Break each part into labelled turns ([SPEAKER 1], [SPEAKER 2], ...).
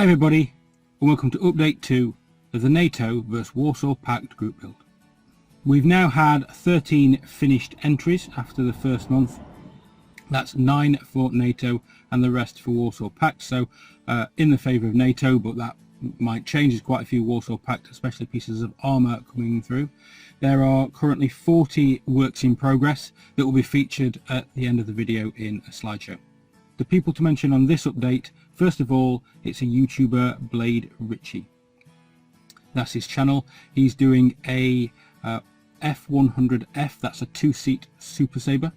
[SPEAKER 1] Hi everybody, and welcome to update 2 of the NATO vs Warsaw Pact group build. We've now had 13 finished entries after the first month. That's 9 for NATO and the rest for Warsaw Pact, so in the favour of NATO, but that might change. There's quite a few Warsaw Pact, especially pieces of armour coming through. There are currently 40 works in progress that will be featured at the end of the video in a slideshow. The people to mention on this update, first of all, it's a YouTuber, BAe Ricsi. That's his channel. He's doing a F100F, that's a 2-seat Super Sabre.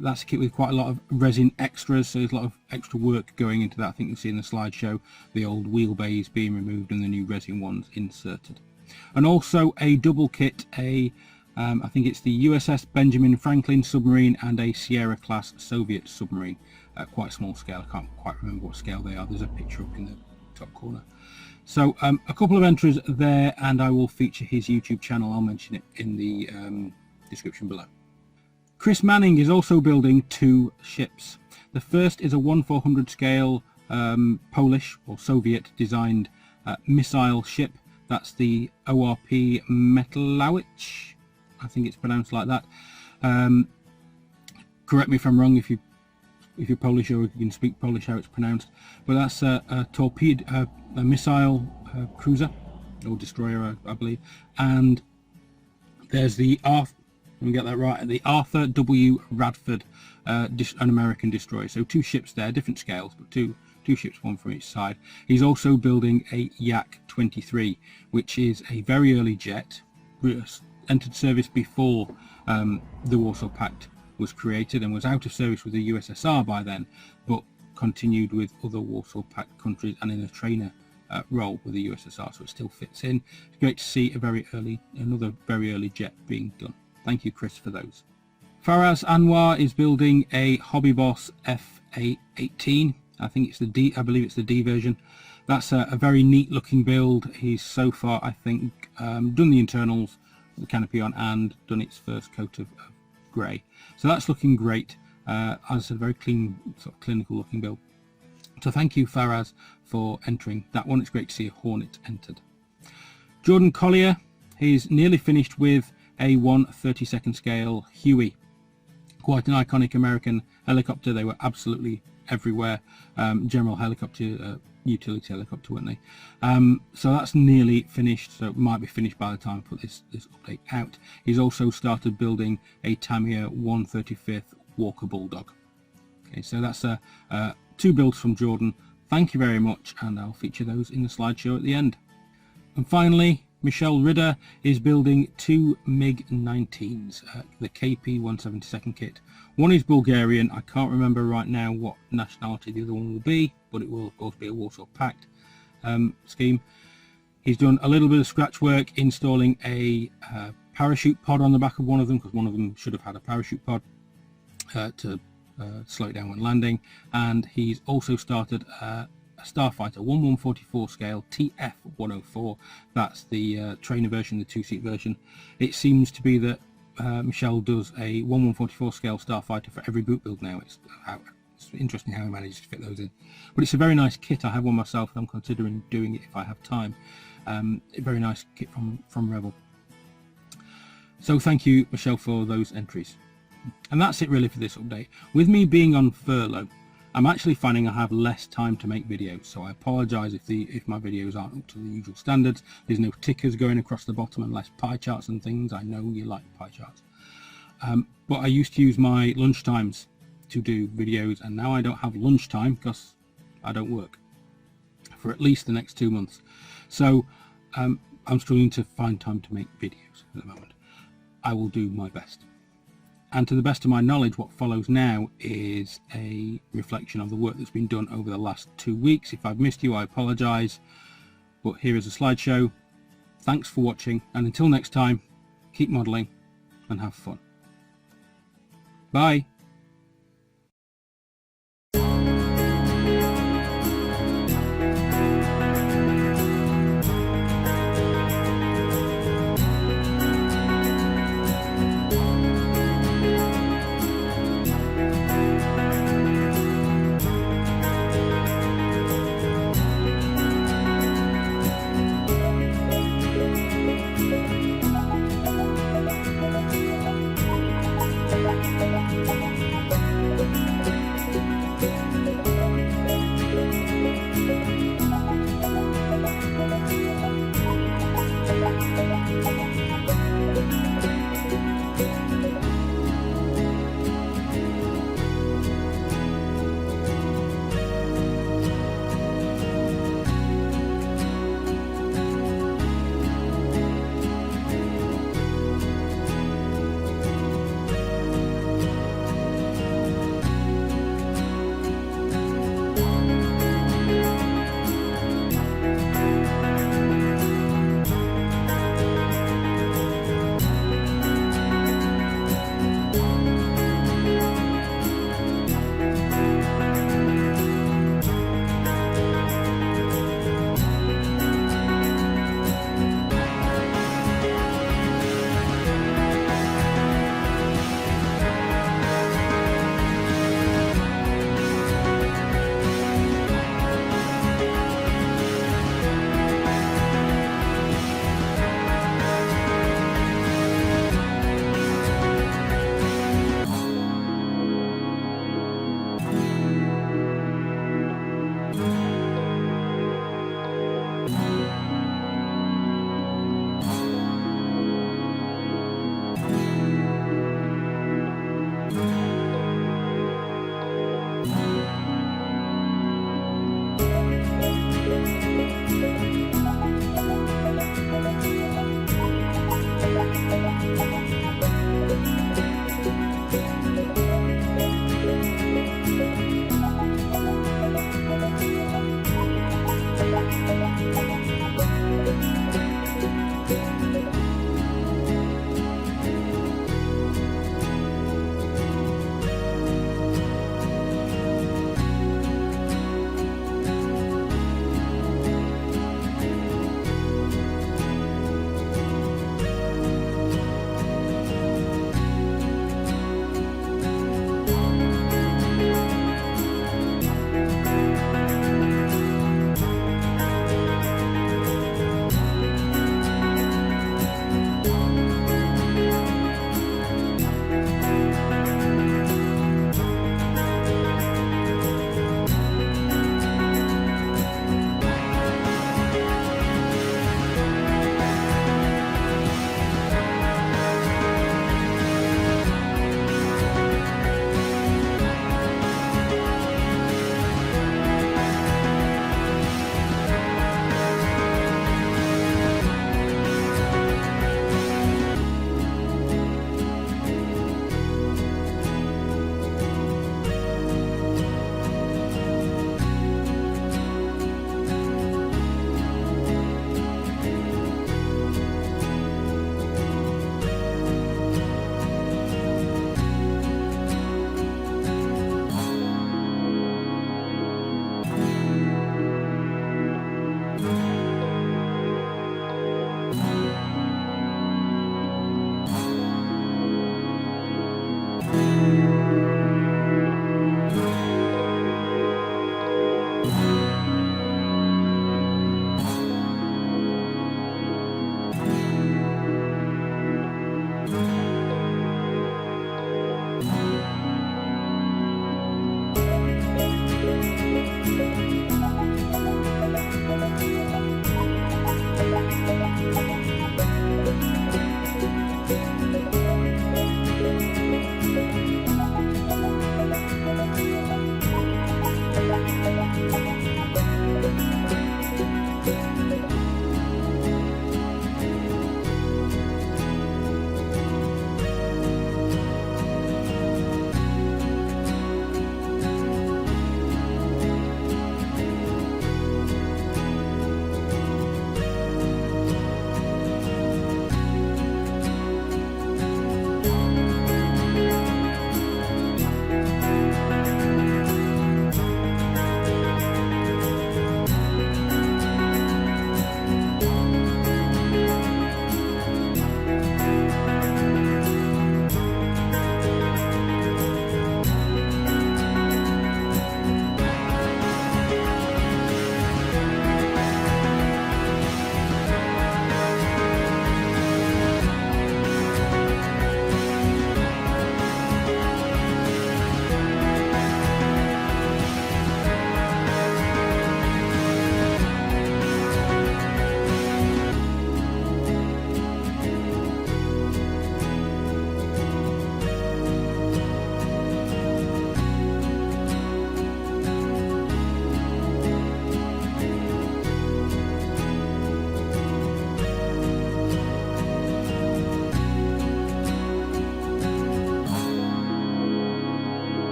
[SPEAKER 1] That's a kit with quite a lot of resin extras, so there's a lot of extra work going into that. I think you'll see in the slideshow the old wheelbase being removed and the new resin ones inserted. And also a double kit, I think it's the USS Benjamin Franklin submarine and a Sierra class Soviet submarine. Quite small scale, I can't quite remember what scale they are. There's a picture up in the top corner. So a couple of entries there, and I will feature his YouTube channel. I'll mention it in the description below. Chris Manning is also building 2 ships. The first is a 1/400 scale Polish or Soviet designed missile ship. That's the ORP Metalowiec. I think it's pronounced like that. Correct me if I'm wrong if you're Polish or if you can speak Polish how it's pronounced. But that's a torpedo, a missile cruiser or destroyer, I believe. And there's the let me get that right, the Arthur W. Radford, an American destroyer. So 2 ships there, different scales, but two ships, one from each side. He's also building a Yak-23, which is a very early jet, entered service before the Warsaw Pact was created and was out of service with the USSR by then, but continued with other Warsaw Pact countries and in a trainer role with the USSR, so it still fits in. It's great to see another very early jet being done. Thank you, Chris, for those. Faraz Anwar is building a Hobby Boss FA-18. I think it's the D. I believe it's the D version. That's a very neat looking build. He's so far, I think, done the internals, the canopy on, and done its first coat of grey. So that's looking great. As I said, a very clean, sort of clinical looking build. So thank you, Faraz, for entering that one. It's great to see a Hornet entered. Jordyn Collier, he's nearly finished with A1 32nd scale Huey. Quite an iconic American helicopter. They were absolutely everywhere. General helicopter, utility helicopter, weren't they? So that's nearly finished, so it might be finished by the time I put this update out. He's also started building a Tamiya 135th Walker Bulldog. Okay, so that's 2 builds from Jordyn. Thank you very much, and I'll feature those in the slideshow at the end. And finally, Michel Ridder is building 2 MiG-19s, the KP 172nd kit. One is Bulgarian. I can't remember right now what nationality the other one will be, but it will of course be a Warsaw Pact scheme. He's done a little bit of scratch work installing a parachute pod on the back of one of them, because one of them should have had a parachute pod to slow it down when landing. And he's also started a Starfighter 1144 scale TF-104. That's the trainer version, the 2-seat version. It seems to be that Michel does a 1144 scale Starfighter for every boot build now. It's interesting how he manages to fit those in. But it's a very nice kit. I have one myself and I'm considering doing it if I have time. A very nice kit from Rebel. So thank you, Michel, for those entries. And that's it really for this update. With me being on furlough, I'm actually finding I have less time to make videos, so I apologise if my videos aren't up to the usual standards. There's no tickers going across the bottom and less pie charts and things. I know you like pie charts. But I used to use my lunch times to do videos, and now I don't have lunch time because I don't work for at least the next 2 months. So I'm struggling to find time to make videos at the moment. I will do my best. And to the best of my knowledge, what follows now is a reflection of the work that's been done over the last 2 weeks. If I've missed you, I apologise. But here is a slideshow. Thanks for watching, and until next time, keep modelling and have fun. Bye.